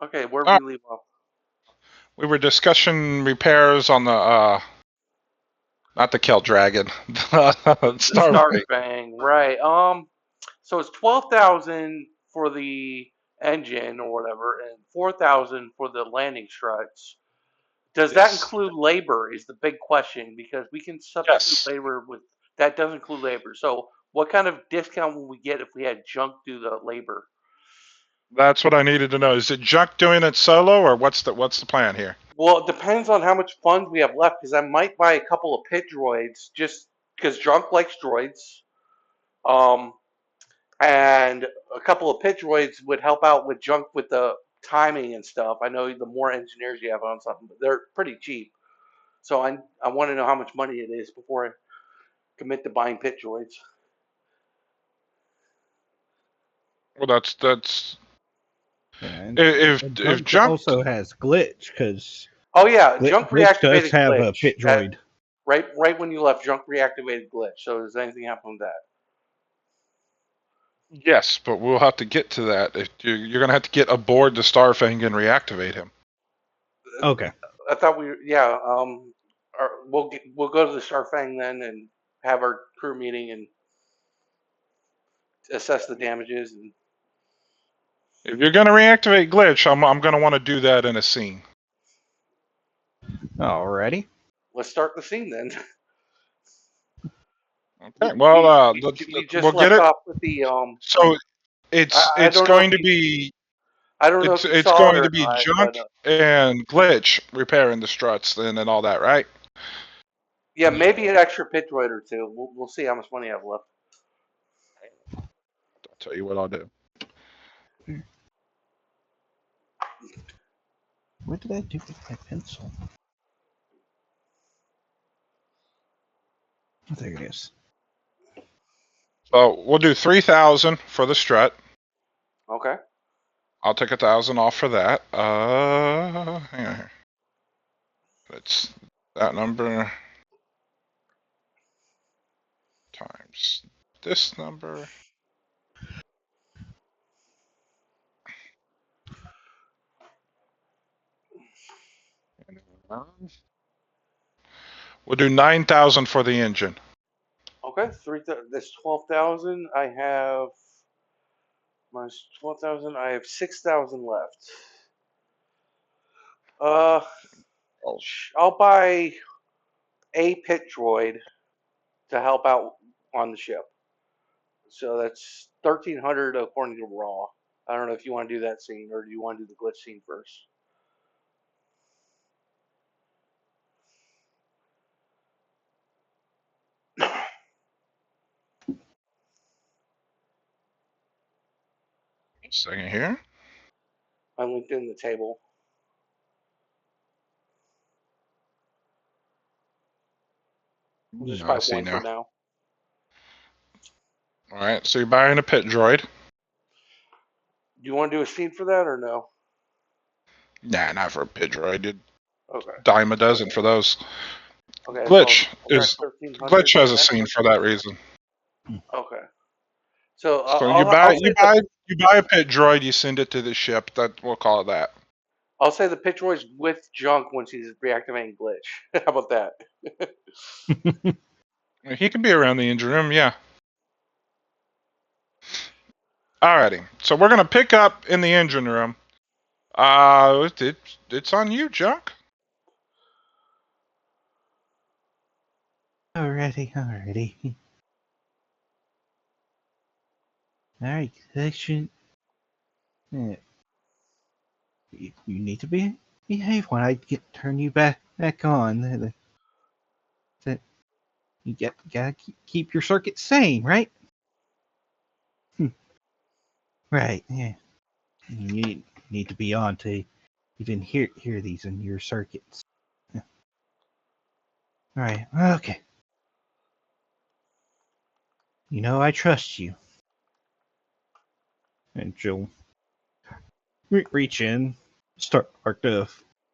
Okay, where did we leave off? We were discussing repairs on the, not the Kell Dragon, Starfleet. Starfang, right. So it's 12,000 for the engine or whatever, and 4,000 for the landing struts. Does that Yes. include labor? Is the big question because we can substitute Yes. labor with that doesn't include labor. So what kind of discount would we get if we had junk do the labor? That's what I needed to know. Is it Junk doing it solo, or what's the plan here? Well, it depends on how much funds we have left because I might buy a couple of pit droids just because junk likes droids. Um, and a couple of pit droids would help out with junk with the timing and stuff. I know the more engineers you have on something, but they're pretty cheap. So I want to know how much money it is before I commit to buying pit droids. Well, that's And if Junk Junk. also has glitch because Oh yeah, junk glitch does reactivated have a glitch. pit droid. Right when you left, junk reactivated glitch. So does anything happen with that? Yes, but we'll have to get to that. If you're going to have to get aboard the Starfang and reactivate him. Okay. I thought we'll go to the Starfang then and have our crew meeting and assess the damages and If you're going to reactivate glitch, I'm going to want to do that in a scene. Alrighty. let's start the scene then. Okay. Well, We just we'll get left it. off with the So it's I it's don't know if going to be I don't know if you it's saw it going to or be not, Junk but and glitch repairing the struts and all that, right? yeah, maybe an extra pit droid or two. We'll see how much money I have left. I'll tell you what I'll do. What did I do with my pencil? Oh, there it is. So we'll do 3,000 for the strut. Okay. I'll take 1,000 off for that. Hang on here. That's that number times this number. We'll do 9,000 for the engine. Okay. That's 12,000. I have minus 12,000. I have 6,000 left. Uh, Oh, I'll buy a pit droid to help out on the ship. So that's 1,300 according to Raw. I don't know if you want to do that scene or do you want to do the glitch scene first? second here. I linked in the table. We'll just buy I see one for now. now. All right, so you're buying a pit droid. Do you want to do a scene for that or no? Nah, not for a pit droid. Okay. Dime a dozen for those. Okay. Glitch So is 1,300. Glitch has a scene for that reason. Okay. So So I'll say you buy a pit droid, you send it to the ship. That we'll call it that. I'll say the pit droid's with junk when she's reactivating glitch. How about that? He can be around the engine room, yeah. Alrighty, so we're gonna pick up in the engine room. It's on you, Junk. Alrighty. Alright, section. Yeah. You need to behave when I turn you back on. That you gotta keep your circuit sane, right? Right. Yeah. You need to be on to even hear these in your circuits. Yeah. All right. Okay. You know I trust you. And she'll reach in, start to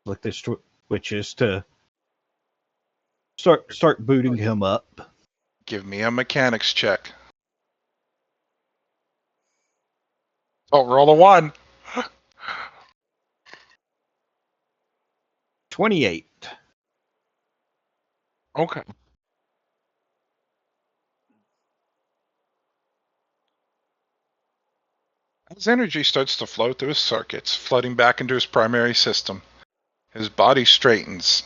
flick the switches to start booting him up. Give me a mechanics check. Oh, roll a 1. 28. Okay. As energy starts to flow through his circuits, flooding back into his primary system, his body straightens.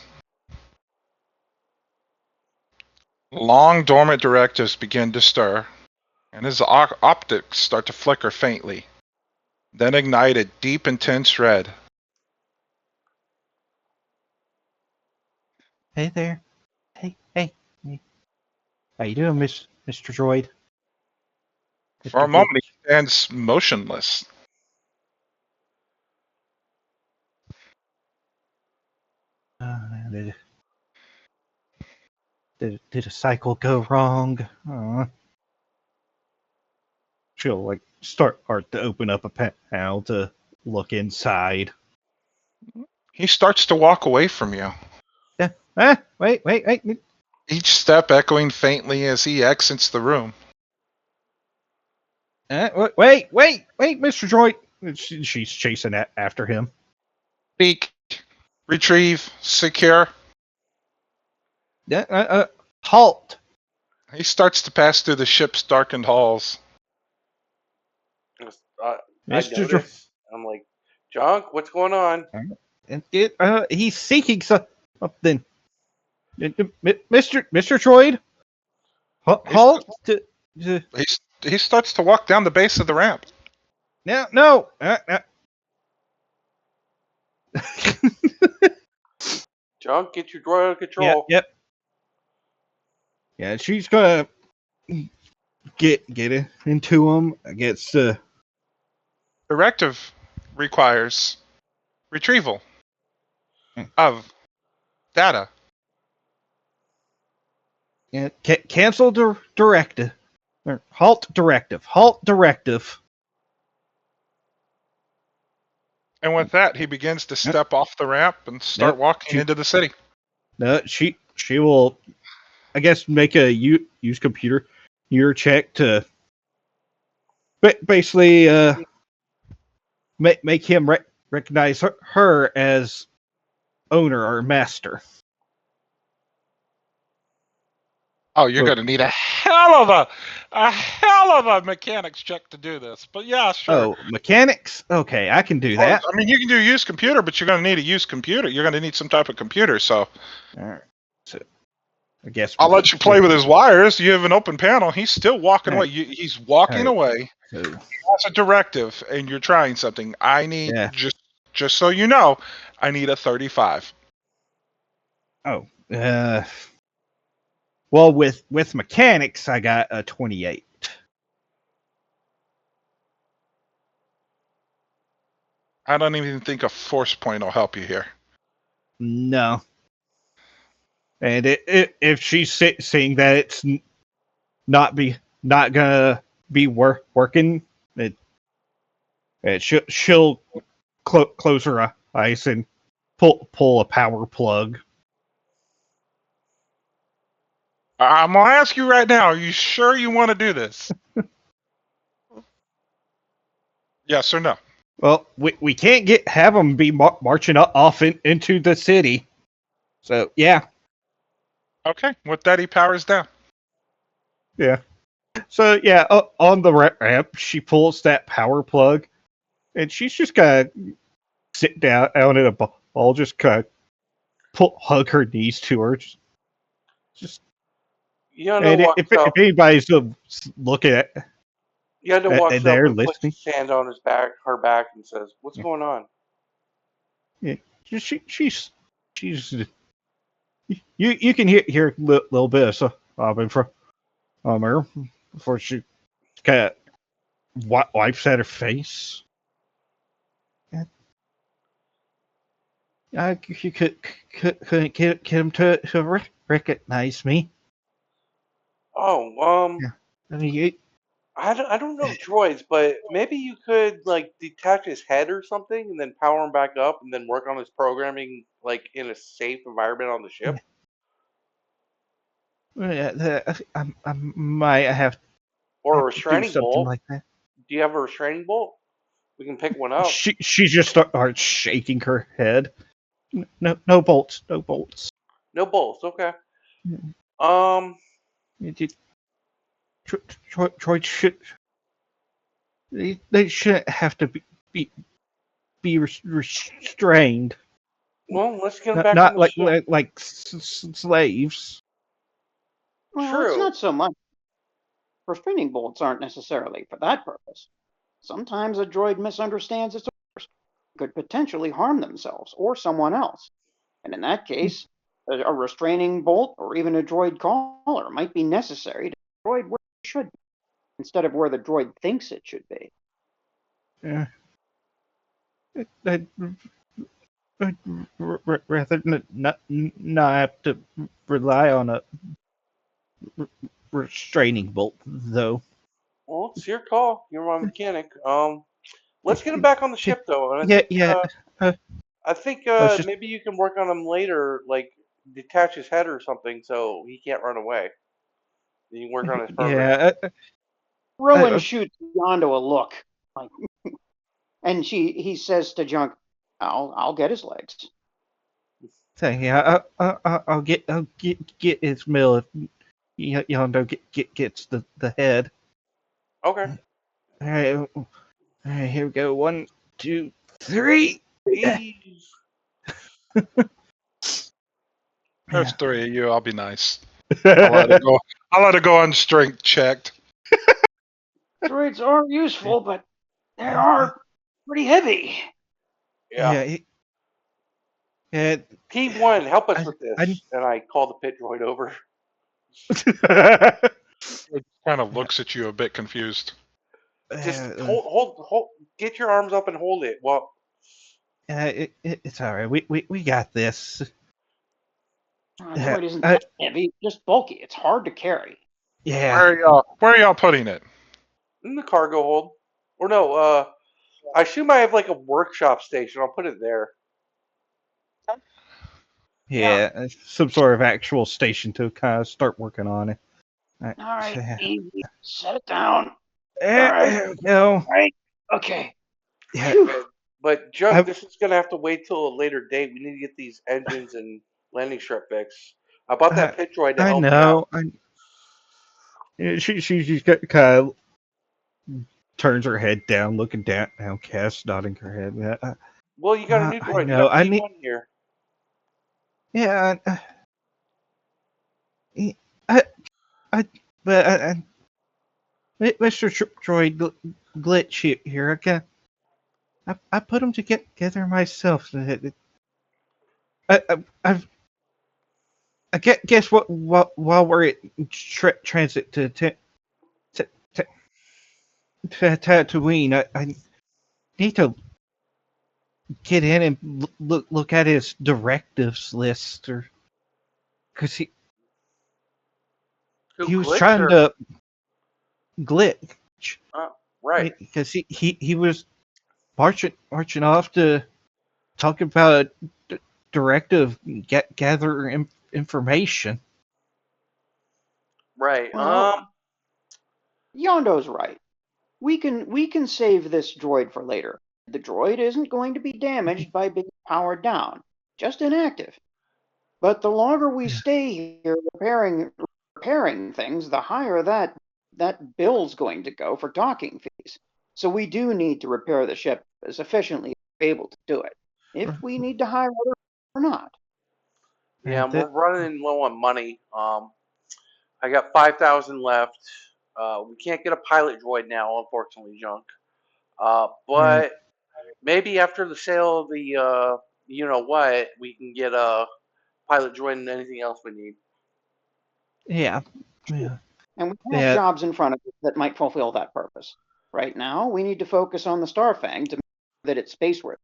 Long dormant directives begin to stir, and his optics start to flicker faintly, then ignite a deep, intense red. Hey there. Hey. How you doing, Mr. Droid? For a Mr. moment, Glitch? he stands motionless. Did, did a cycle go wrong? She'll like start to open up a panel to look inside. He starts to walk away from you, Yeah. Wait. each step echoing faintly as he exits the room. Wait, Mr. Droid. She's chasing after him. Speak, retrieve, secure. Halt, He starts to pass through the ship's darkened halls. I Mr. Droid. notice. I'm like, Junk, what's going on? He's seeking something. Mr. Droid. Halt. He starts to walk down the base of the ramp. No. Junk, get your droid under control. Yep. Yeah, she's gonna get into him. Gets Directive requires retrieval of data. cancel directive. Or halt directive. And with that, he begins to step off the ramp and start walking into the city. No, she will, I guess, make a use computer year check to basically make him recognize her as owner or master. Oh, you're going to need a hell of a mechanics check to do this. But yeah, sure. Oh, mechanics? Okay, I can do that. I mean, you can do use computer, but you're going to need a use computer. You're going to need some type of computer. So All right. So I guess I'll let you play with his wires. You have an open panel. He's still walking away. He's walking away. So That's a directive, and you're trying something. I need just so you know, I need a 35. Oh, well, with mechanics, I got a 28. I don't even think a force point will help you here. No. And if she's seeing that it's not gonna be working, she'll close her eyes and pull a power plug. I'm gonna ask you right now. Are you sure you want to do this? Yes or no? Well, we can't have them be marching off into the city. So yeah. Okay. With that, he powers down. Yeah. So yeah, on the ramp, she pulls that power plug, and she's just gonna sit down out in a ball, just kind of hug her knees to her. Just Yano walks if up. anybody's looking at Yano walks up there and puts listening, his hand on her back, and says, "What's going on?" yeah, she's you can hear a little bit of sobbing from her before she kind of wipes at her face. You couldn't get him to recognize me. Oh, Yeah. I mean, I don't know droids, but maybe you could like detach his head or something, and then power him back up, and then work on his programming like in a safe environment on the ship. I might have Or a to do restraining something bolt. like that. Do you have a restraining bolt? We can pick one up. She just starts shaking her head. No bolts. No bolts. No bolts. Okay. Mm. Um. Droids should they shouldn't have to be restrained. Well, let's get them Not back on not the ship. like slaves. Well, it's True. not so much. Restraining bolts aren't necessarily for that purpose. Sometimes a droid misunderstands its orders, could potentially harm themselves or someone else. And in that case, a restraining bolt or even a droid collar might be necessary to the droid where it should be, instead of where the droid thinks it should be. Yeah. I'd rather not have to rely on a restraining bolt, though. Well, it's your call. You're my mechanic. Let's get him back on the ship though, and Yeah. Uh, I think I was just maybe you can work on him later, like detach his head or something, so he can't run away. You can work on his program. yeah. Rowan I, shoots Yondo a look, like, and he says to Junk, "I'll get his legs." yeah. I'll get his mill if Yondo gets the head. Okay. All right, here we go. 1, 2, 3. Ease. There's Yeah. 3 of you. I'll be nice. I'll let it go. I'll let it go unstrength checked. Droids are useful, but they are pretty heavy. Yeah. Yeah. P1, help us I, with this. I, And I call the pit droid over. It kind of looks at you a bit confused. Just hold. Get your arms up and hold it. Well, it's all right. We got this. Droid isn't I, that heavy, just bulky. It's hard to carry. yeah. Where are y'all putting it? in the cargo hold. Or no, I assume I have like a workshop station. I'll put it there. Yeah, some sort of actual station to kind of start working on it. All All right, right, easy. Set it down. All there we go. right. Okay. Yeah, Phew. But Junk, I, this is gonna have to wait till a later date. We need to get these engines and landing strip fixed. I bought that pit droid to I help me out. know. She's got kind of turns her head down, looking down, downcast, nodding her head. Yeah, Well, you got a new I droid. You know. got I need. P1 here. Yeah, I, I, but Mr. Droid glitch here. I put them together myself. I've guess what? While we're at transit to Tatooine, I need to get in and look at his directives list, or because Who he was glitch trying or? to glitch Right. because he was marching off to talk about directive gather information. Right. Well, Yondo's right. We can save this droid for later. The droid isn't going to be damaged by being powered down, just inactive. But the longer we stay here repairing things, the higher that bill's going to go for docking fees. So we do need to repair the ship as efficiently as we're able to do it. If we need to hire others or not. Yeah, That we're running low on money. I got 5,000 left. We can't get a pilot droid now, unfortunately, Junk. But maybe after the sale of the, you know what, we can get a pilot droid and anything else we need. yeah yeah And we have yeah jobs in front of us that might fulfill that purpose. Right now, we need to focus on the Starfang to make sure that it's spaceworthy,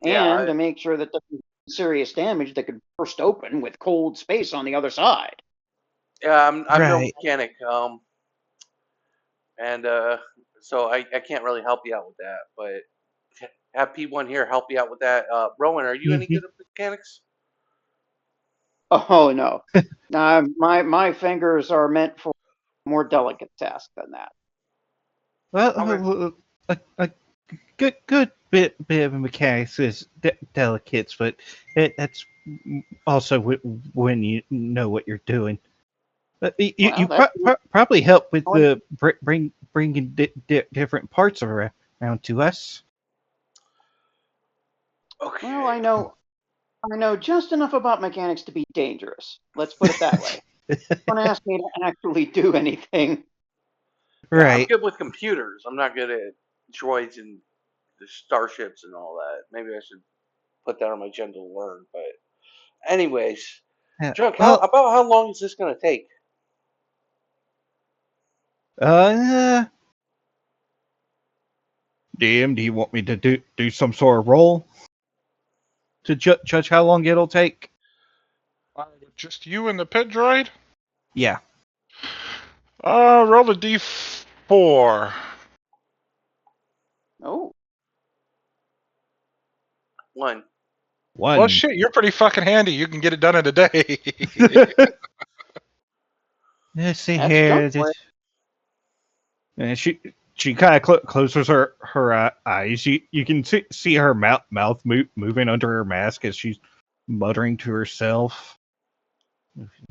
and Yeah, to make sure that there's serious damage that could burst open with cold space on the other side. yeah. I'm no right. mechanic. And so I can't really help you out with that. But have P1 here help you out with that. Rowan, are you any Mhm. good at mechanics? Oh no, my fingers are meant for more delicate tasks than that. Okay. Well, good bit of mechanics is delicate, but that's also when you know what you're doing. But Well, you that's probably help with the bringing different parts around to us. Okay. well, I know just enough about mechanics to be dangerous. Let's put it that way. Don't ask me to actually do anything. Yeah, I'm Right. good with computers. I'm not good at droids and the starships and all that. Maybe I should put that on my agenda to learn. But anyways, Junk, Well, how long is this gonna take? uh, DM, do you want me to do some sort of roll to judge how long it'll take? Just you and the pit droid? Yeah, Roll a d4. Oh, One. Well, one. shit, you're pretty fucking handy. You can get it done in a day. Let's see that's junk here. for it. And she kind of closes her eyes. You can see her mouth moving under her mask as she's muttering to herself.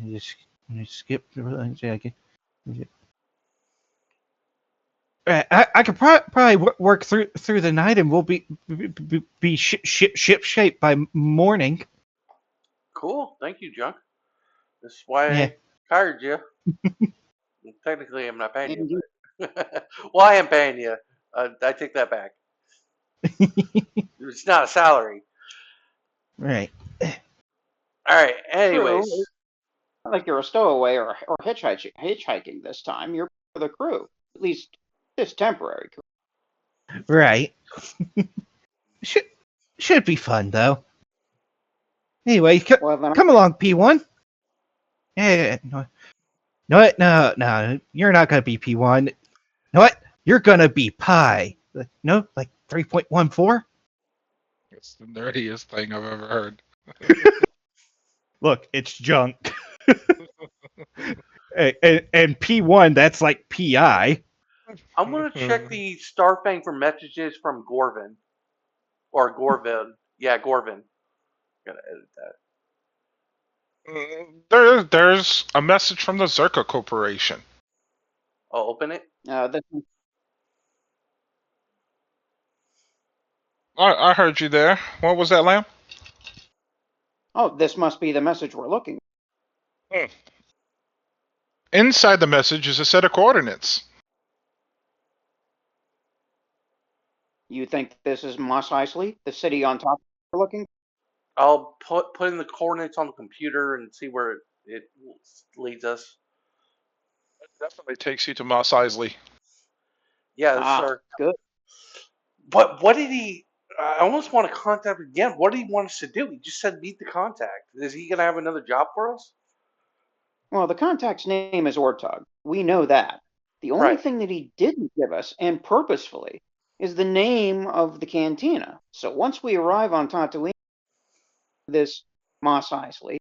Just skip. I could probably work through the night, and we'll be ship shape by morning. Cool. Thank you, Junk. This is why Yeah. I hired you. Technically, I'm not paying you, Indeed. but well, I am paying you. I take that back. It's not a salary. Right. All right. True. Anyways, It's not like you're a stowaway or hitchhiking this time. You're for the crew. At least this temporary crew. Right. Should should be fun though. Anyway, Well, then come along, P1. Yeah. No. You're not gonna be P1. You know what? You're gonna be Pi. No, like 3.14. It's the nerdiest thing I've ever heard. Look, it's junk. And P1, that's like PI. I'm gonna check the Starfang for messages from Gorvin or Gorvin. Yeah, Gorvin. Gotta edit that. There's a message from the Zerka Corporation. I'll open it. this I heard you there. What was that, Lamb? this must be the message we're looking. Inside the message is a set of coordinates. You think this is Mos Eisley, the city on top we're looking? I'll put in the coordinates on the computer and see where it leads us. It definitely takes you to Mos Eisley. Yeah, this is Ah, our. good. But what did he? I almost want to contact him again. What did he want us to do? He just said meet the contact. Is he gonna have another job for us? Well, the contact's name is Ortug. We know that. The only Right. thing that he didn't give us, and purposefully, is the name of the cantina. So once we arrive on Tatooine, this Mos Eisley,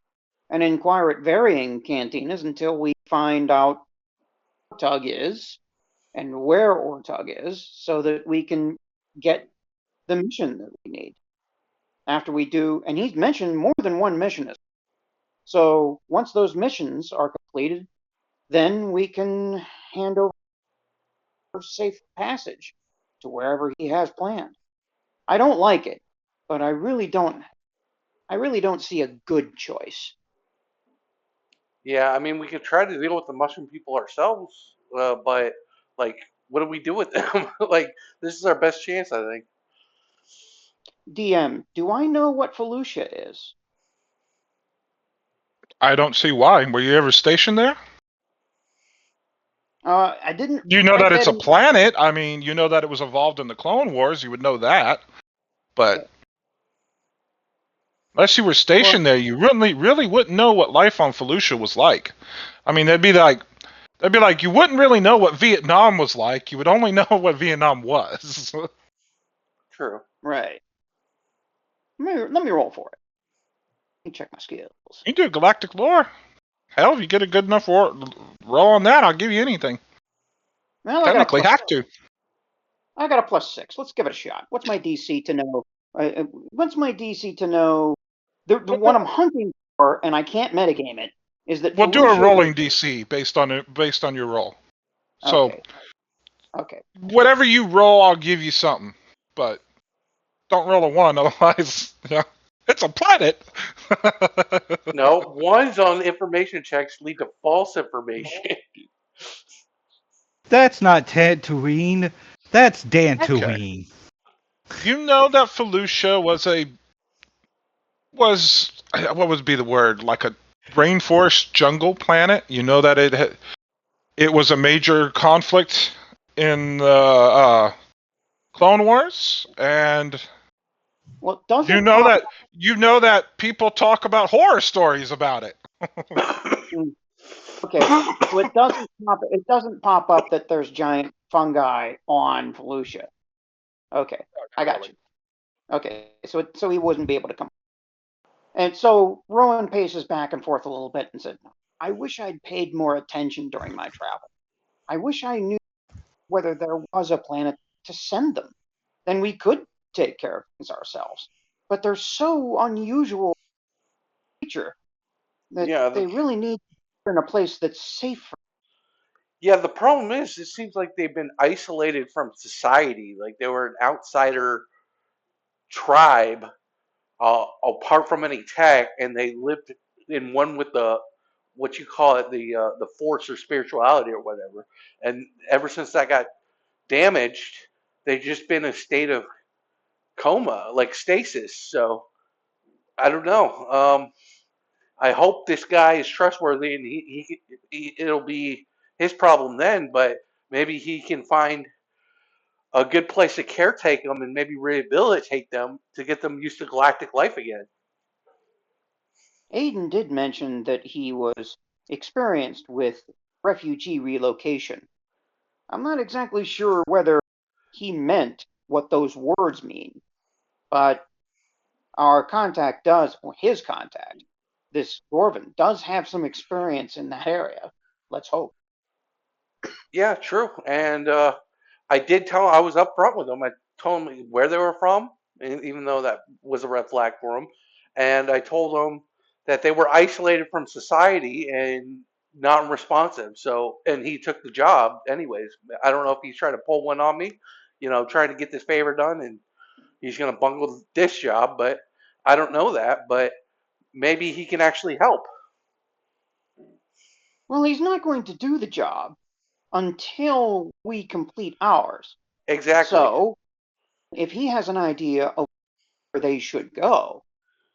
and inquire at varying cantinas until we find out what Ortug is and where Ortug is, so that we can get the mission that we need. After we do, and he's mentioned more than one mission. So once those missions are completed, then we can hand over safe passage to wherever he has planned. I don't like it, but I really don't see a good choice. Yeah, I mean, we could try to deal with the mushroom people ourselves, but like, what do we do with them? Like, this is our best chance, I think. DM, do I know what Felucia is? I don't see why. Were you ever stationed there? I didn't You know write that it's that a in. planet. I mean, you know that it was involved in the Clone Wars. You would know that. But unless you were Well, stationed there, you really wouldn't know what life on Felucia was like. I mean, that'd be like you wouldn't really know what Vietnam was like. You would only know what Vietnam was. True. right. Let me roll for it. Let me check my skills. You do galactic lore. Hell, if you get a good enough roll on that, I'll give you anything. Well, Technically, have to. I got a +6. Let's give it a shot. What's my DC to know? What's my DC to know? The one I'm hunting for, and I can't metagame it, is that We'll do a Felicia rolling DC based on your roll. So Okay. Okay. whatever you roll, I'll give you something. But don't roll a 1, otherwise, it's a planet. No, ones on information checks lead to false information. That's not Tatooine. That's Okay. Dantooine. You know that Felucia was what would be the word, like a rainforest jungle planet. You know that it was a major conflict in the Clone Wars, and Well, you doesn't know pop. that people talk about horror stories about it. Okay, so it doesn't pop. It doesn't pop up that there's giant fungi on Felucia. Okay, I got you. Okay, so he wouldn't be able to come. And so Rowan paces back and forth a little bit and said, "I wish I'd paid more attention during my travel. I wish I knew whether there was a planet to send them. Then we could take care of things ourselves. But they're so unusual creature that Yeah, they really need to be in a place that's safe for." yeah. The problem is, it seems like they've been isolated from society. Like they were an outsider tribe, apart from any tech, and they lived in one with the what you call it, the force or spirituality or whatever. And ever since that got damaged, they've just been in a state of coma, like stasis. So I don't know. I hope this guy is trustworthy, and it'll be his problem then. But maybe he can find a good place to caretake them and maybe rehabilitate them to get them used to galactic life again. Aiden did mention that he was experienced with refugee relocation. I'm not exactly sure whether he meant what those words mean, but our contact does, or his contact, this Gorvin, does have some experience in that area. Let's hope. Yeah, true. And I did tell him, I was upfront with him. I told him where they were from, even though that was a red flag for him. And I told him that they were isolated from society and not responsive. So, and he took the job anyways. I don't know if he's trying to pull one on me, trying to get this favor done, and he's going to bungle this job. But I don't know that. But maybe he can actually help. Well, he's not going to do the job until we complete ours. Exactly. So, if he has an idea of where they should go,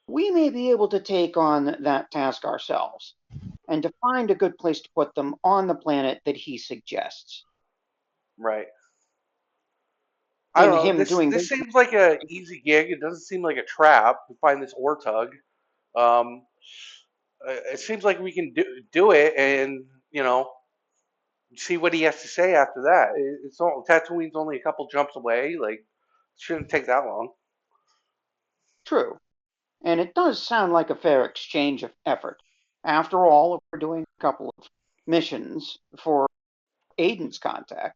we may be able to take on that task ourselves and to find a good place to put them on the planet that he suggests. Right. I In don't know. him This doing this this, seems like a easy gig. It doesn't seem like a trap to find this ore tug. Um, it seems like we can do it, and see what he has to say after that. It's all Tatooine's only a couple jumps away. Like, it shouldn't take that long. true, and it does sound like a fair exchange of effort. After all, if we're doing a couple of missions for Aiden's contact,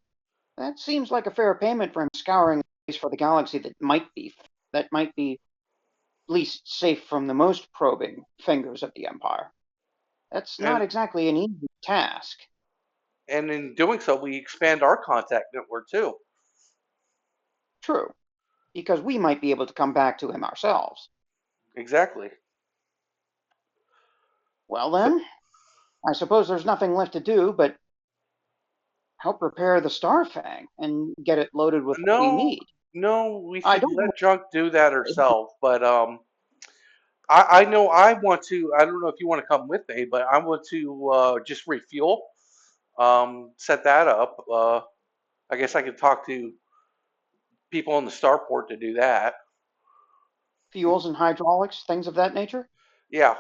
that seems like a fair payment for him scouring a place for the galaxy that might be least safe from the most probing fingers of the Empire. That's not And exactly an easy task. and in doing so, we expand our contact network too. True, because we might be able to come back to him ourselves. Exactly. Well, So then, I suppose there's nothing left to do but help repair the Starfang and get it loaded with what we no, need. no, we I should don't know. let Junk do that herself. But I know I want to. I don't know if you want to come with me, but I want to just refuel. Set that up. I guess I could talk to people in the starport to do that. Fuels and hydraulics, things of that nature? Yeah.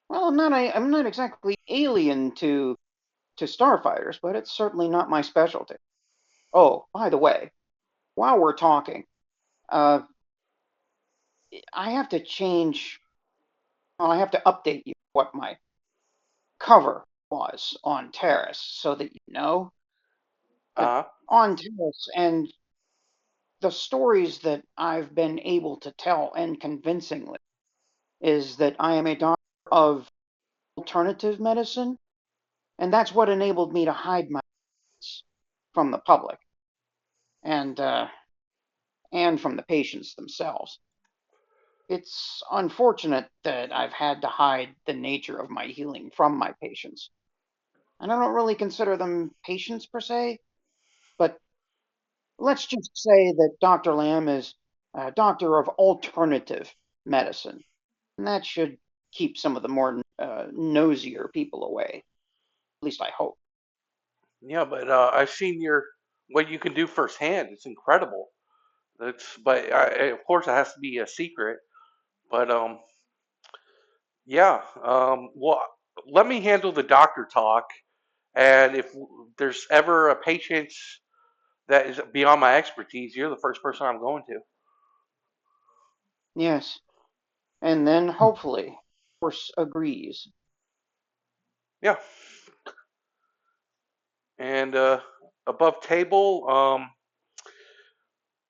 Well, I'm not exactly alien to starfighters, but it's certainly not my specialty. Oh, by the way, while we're talking, uh, I have to change. Well, I have to update you what my cover was on Terrace so that you know. Uh, On Terrace and the stories that I've been able to tell, and convincingly, is that I am a doctor of alternative medicine, and that's what enabled me to hide my from the public and from the patients themselves. It's unfortunate that I've had to hide the nature of my healing from my patients. And I don't really consider them patients per se, but let's just say that Dr. Lamb is a doctor of alternative medicine. And that should keep some of the more nosier people away. At least I hope. yeah, but I've seen your what you can do firsthand. It's incredible. But of course, it has to be a secret. But yeah. Well, let me handle the doctor talk, and if there's ever a patient that is beyond my expertise, you're the first person I'm going to. Yes. And then hopefully, Force agrees. Yeah. And above table,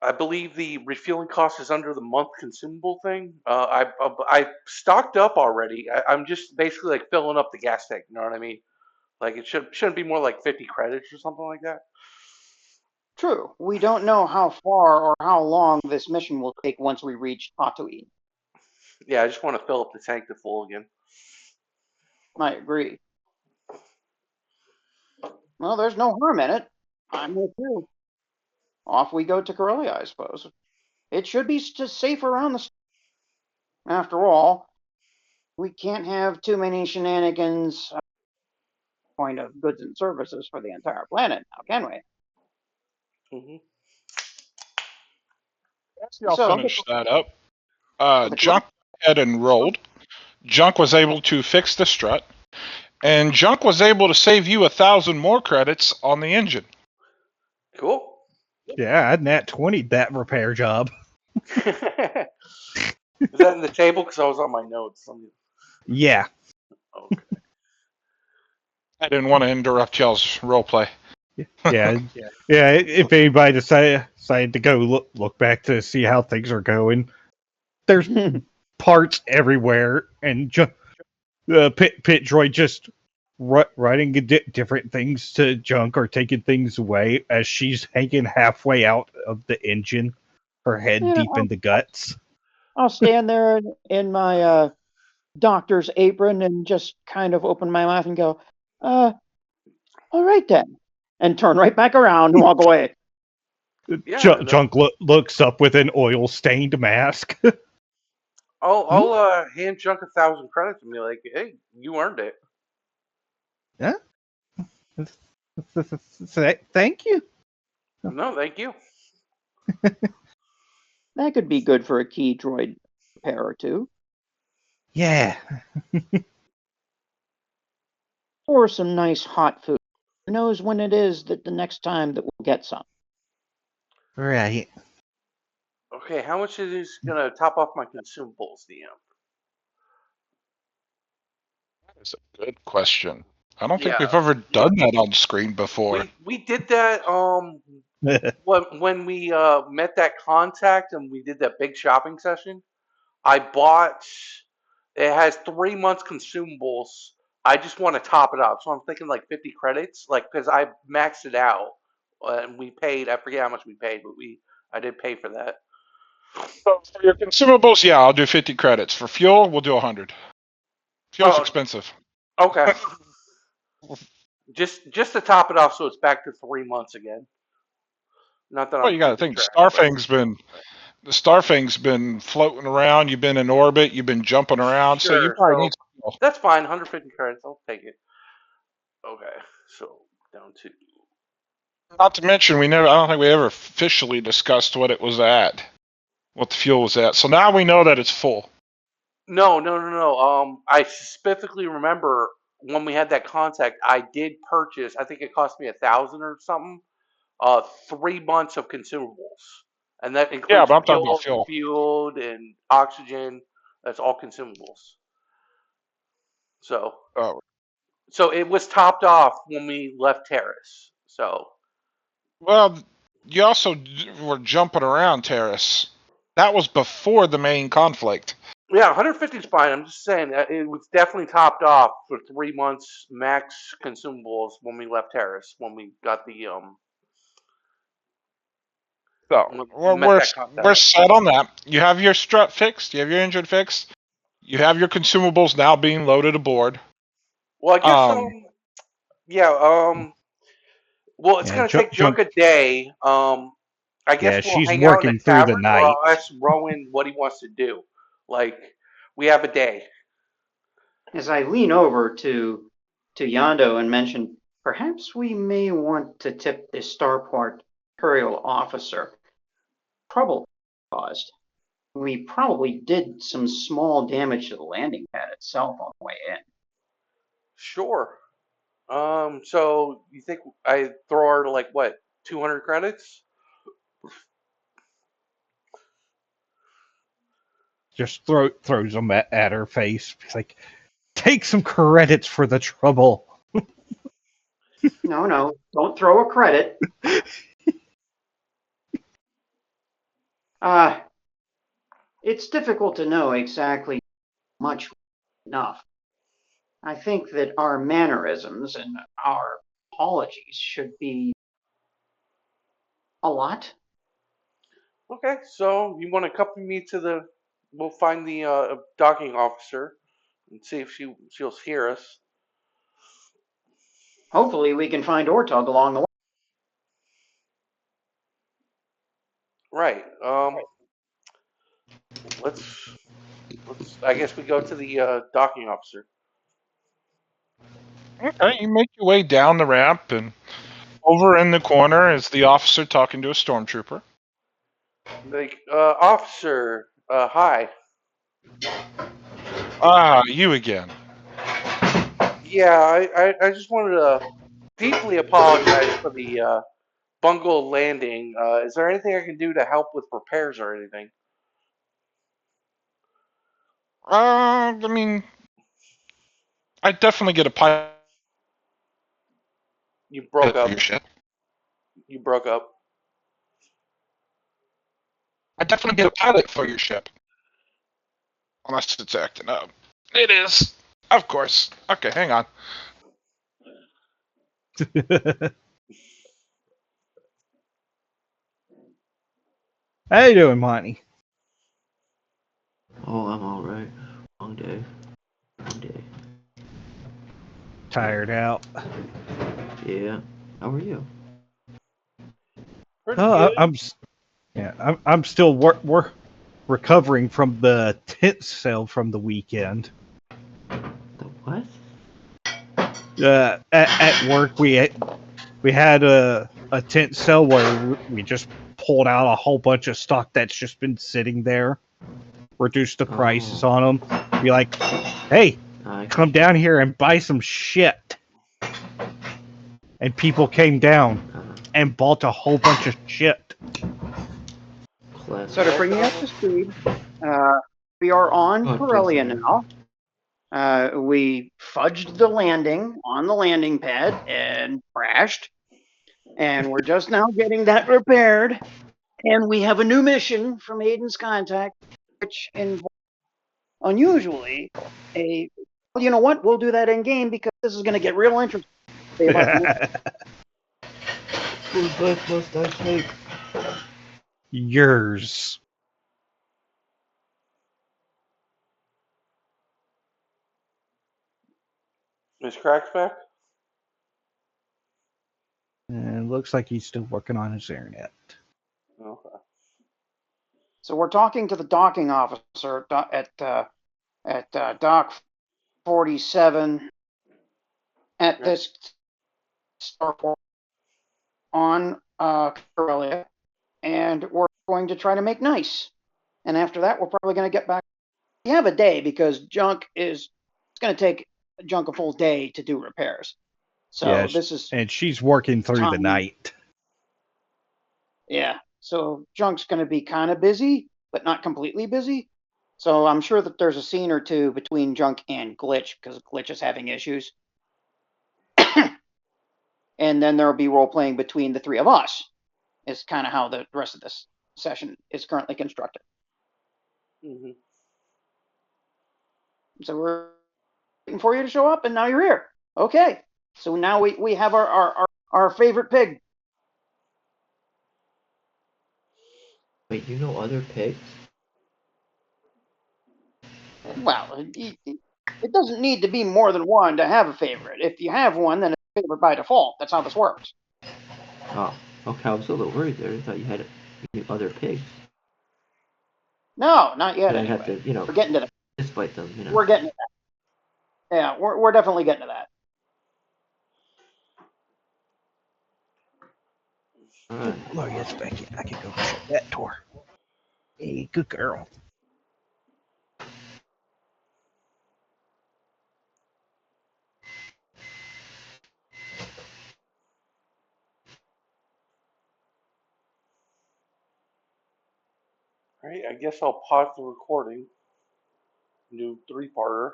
I believe the refueling cost is under the month consumable thing. I stocked up already. I'm just basically like filling up the gas tank. You know what I mean? Like it shouldn't be more like 50 credits or something like that. True, we don't know how far or how long this mission will take once we reach Tatooine. Yeah, I just want to fill up the tank to full again. I agree. Well, there's no harm in it. I'm with you. Off we go to Corellia, I suppose. It should be safe around the. After all, we can't have too many shenanigans. Point of goods and services for the entire planet, now can we? Hmm. Actually, I'll So, finish that up. the Junk had enrolled. Junk was able to fix the strut, and Junk was able to save you 1,000 more credits on the engine. Cool. Yeah, I'd nat 20 that repair job. Is that in the table? Because I was on my notes. Yeah. Okay. I didn't want to interrupt y'all's roleplay. Yeah. Yeah. If anybody decided to go look back to see how things are going, there's parts everywhere, and the pit droid just writing different things to Junk or taking things away as she's hanging halfway out of the engine, her head yeah, deep in the guts. I'll stand there in my doctor's apron and just kind of open my mouth and go, all right then, and turn right back around and walk away. Yeah. Junk looks up with an oil stained mask. I'll hand Junk 1,000 credits and be like, hey, you earned it. Yeah. Thank you. No, thank you. That could be good for a key droid pair or two, Yeah. or some nice hot food. Who knows when it is that the next time that we'll get some? Right. Okay, how much is this gonna top off my consumables, DM? That's a good question. I don't think Yeah, we've ever done that on screen before. we did that when we met that contact and we did that big shopping session. I bought it has 3 months consumables. I just want to top it up, so I'm thinking like 50 credits, like because I maxed it out and we paid. I forget how much we paid, but I did pay for that. So for your consumables, yeah, I'll do 50 credits. For fuel, we'll do 100. Fuel's Oh, expensive. okay. Just to top it off, so it's back to 3 months again. Not that Well, I'm you got to keeping think track, but The Starfang's been floating around. You've been in orbit. You've been jumping around. So you sure. probably So need some fuel. that's fine. 150 credits. I'll take it. Okay. So down to Not to mention, I don't think we ever officially discussed what it was at, what the fuel was at. So now we know that it's full. no. I specifically remember when we had that contact. I did purchase. I think it cost me 1,000 or something. 3 months of consumables, and that Yeah, includes but I'm talking about fuel, fuel. and oxygen. That's all consumables. Oh, So it was topped off when we left Terrace. So Well, you also were jumping around, Terrace. That was before the main conflict. Yeah, 150 is fine. I'm just saying that it was definitely topped off for 3 months max consumables when we left Terrace, when we got the So when we we're met we're that contact. we're set on that. You have your strut fixed. You have your engine fixed. You have your consumables now being loaded aboard. Well, I guess Um, yeah, well, it's Yeah, gonna take Junk junk. a day. I guess Yeah, we'll she's hang out in the working through the tavern, or night. I'll ask Rowan what he wants to do. Like, we have a day. As I lean over to Yando and mention, perhaps we may want to tip the Starport Imperial officer. Trouble caused. We probably did some small damage to the landing pad itself on the way in. Sure. So you think I throw her to like what, 200 credits? Just throws them at her face. He's like, take some credits for the trouble. No, don't throw a credit. Uh, it's difficult to know exactly much enough. I think that our mannerisms and our apologies should be a lot. Okay, so you want to accompany me to the? We'll find the docking officer and see if she'll hear us. Hopefully, we can find Ortug along the way. Right. Let's I guess we go to the docking officer. okay, you make your way down the ramp, and over in the corner is the officer talking to a stormtrooper. Like, officer, hi. Ah, you again. Yeah, I just wanted to deeply apologize for the bungled landing. Is there anything I can do to help with repairs or anything? I mean, I definitely get a pilot You broke for up. your ship. You broke up. I definitely get a pilot for your ship. Unless it's acting up. It is. Of course. Okay, hang on. How you doing, Monty? Oh, I'm alright. Long day. Long day. Tired out. Yeah. How are you? Pretty good. I'm still recovering from the tent sale from the weekend. The what? At work, we had a tent sale where we just pulled out a whole bunch of stock that's just been sitting there, reduced the prices Oh, on them. Be like, hey, I come down here and buy some shit. And people came down uh, and bought a whole bunch of shit. classic. So to bring you up to speed, we are on God, Corellia Jessica. now. We fudged the landing on the landing pad and crashed, and we're just now getting that repaired. And we have a new mission from Aiden's contact, which involves unusually a. Well, you know what? We'll do that in game because this is going to get real interesting. About the Whose life must I take? Yours. Is Cracks back? And it looks like he's still working on his internet. Okay. So we're talking to the docking officer at dock 47 at Yeah. this starport on Corellia, and we're going to try to make nice. And after that, we're probably going to get back. We have a day because it's going to take Junk a full day to do repairs. So Yes, this is and she's working through the time. night. Yeah. So Junk's going to be kind of busy, but not completely busy. So I'm sure that there's a scene or two between Junk and Glitch because Glitch is having issues. and then there'll be role playing between the three of us. Is kind of how the rest of this session is currently constructed. Hmm. So we're waiting for you to show up, and now you're here. Okay. So now we have our favorite pig. Wait, you know other pigs? Well, it doesn't need to be more than one to have a favorite. If you have one, then it's a favorite by default. That's how this works. Oh, okay. I was a little worried there. I thought you knew other pigs. No, not yet. But I'd have Anyway, to, we're getting to that. fist fight them. We're getting to that. Yeah, we're definitely getting to that. All right. Gloria's back in. I can go shut that door. Hey, good girl. All right, I guess I'll pause the recording. New three-parter.